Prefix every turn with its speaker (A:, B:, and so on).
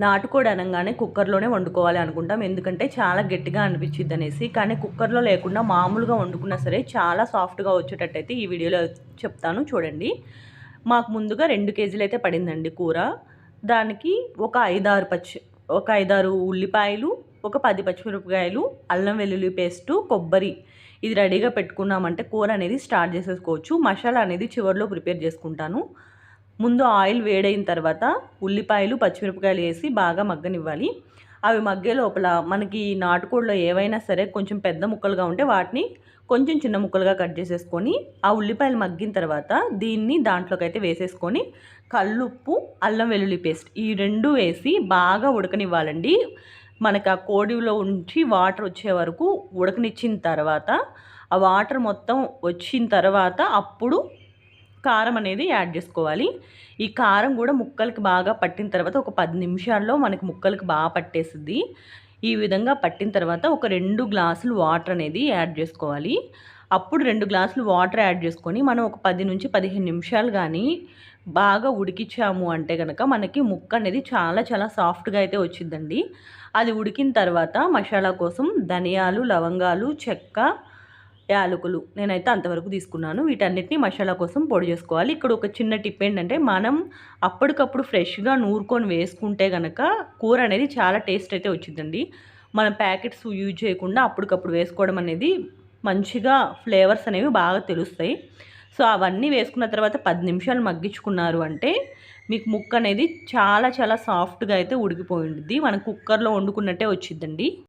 A: నాటుకోడి అనగానే కుక్కర్లోనే వండుకోవాలి అనుకుంటాం, ఎందుకంటే చాలా గట్టిగా అనిపించిద్ది అనేసి. కానీ కుక్కర్లో లేకుండా మామూలుగా వండుకున్నా సరే చాలా సాఫ్ట్గా వచ్చేటట్టయితే ఈ వీడియోలో చెప్తాను చూడండి. మాకు ముందుగా 2 కేజీలు అయితే పడిందండి కూర. దానికి ఒక 5-6 ఉల్లిపాయలు, ఒక 10 పచ్చిమిరపకాయలు, అల్లం వెల్లుల్లి పేస్టు, కొబ్బరి ఇది రెడీగా పెట్టుకున్నామంటే కూర అనేది స్టార్ట్ చేసేసుకోవచ్చు. మసాలా అనేది చివరిలో ప్రిపేర్ చేసుకుంటాను. ముందు ఆయిల్ వేడైన తర్వాత ఉల్లిపాయలు, పచ్చిమిరపకాయలు వేసి బాగా మగ్గనివ్వాలి. అవి మగ్గే లోపల మనకి నాటుకోడిలో ఏవైనా సరే కొంచెం పెద్ద ముక్కలుగా ఉంటే వాటిని కొంచెం చిన్న ముక్కలుగా కట్ చేసేసుకొని, ఆ ఉల్లిపాయలు మగ్గిన తర్వాత దీన్ని దాంట్లోకి అయితే వేసేసుకొని కల్లుప్పు, అల్లం వెల్లుల్లి పేస్ట్ ఈ 2 వేసి బాగా ఉడకనివ్వాలండి. మనకు ఆ కోడిలో ఉంచి వాటర్ వచ్చే వరకు ఉడకనిచ్చిన తర్వాత, ఆ వాటర్ మొత్తం వచ్చిన తర్వాత అప్పుడు కారం అనేది యాడ్ చేసుకోవాలి. ఈ కారం కూడా ముక్కలకి బాగా పట్టిన తర్వాత ఒక 10 నిమిషాల్లో మనకి ముక్కలకి బాగా పట్టేసిద్ది. ఈ విధంగా పట్టిన తర్వాత ఒక 2 గ్లాసులు వాటర్ అనేది యాడ్ చేసుకోవాలి. అప్పుడు 2 గ్లాసులు వాటర్ యాడ్ చేసుకొని మనం ఒక 10-15 నిమిషాలు కానీ బాగా ఉడికించాము అంటే కనుక మనకి ముక్క అనేది చాలా చాలా సాఫ్ట్గా అయితే వచ్చిద్దండి. అది ఉడికిన తర్వాత మసాలా కోసం ధనియాలు, లవంగాలు, చెక్క, యాలకులు నేనైతే అంతవరకు తీసుకున్నాను. వీటన్నిటిని మసాలా కోసం పొడి చేసుకోవాలి. ఇక్కడ ఒక చిన్న టిప్ ఏంటంటే, మనం అప్పటికప్పుడు ఫ్రెష్గా నూరుకొని వేసుకుంటే కనుక కూర అనేది చాలా టేస్ట్ అయితే వచ్చిందండి. మనం ప్యాకెట్స్ యూజ్ చేయకుండా అప్పటికప్పుడు వేసుకోవడం అనేది మంచిగా ఫ్లేవర్స్ అనేవి బాగా తెలుస్తాయి. సో అవన్నీ వేసుకున్న తర్వాత 10 నిమిషాలు మగ్గించుకున్నారు అంటే మీకు ముక్క అనేది చాలా చాలా సాఫ్ట్గా అయితే ఉడికిపోయి ఉంటుంది. మనం కుక్కర్లో వండుకున్నట్టే వచ్చిద్దండి.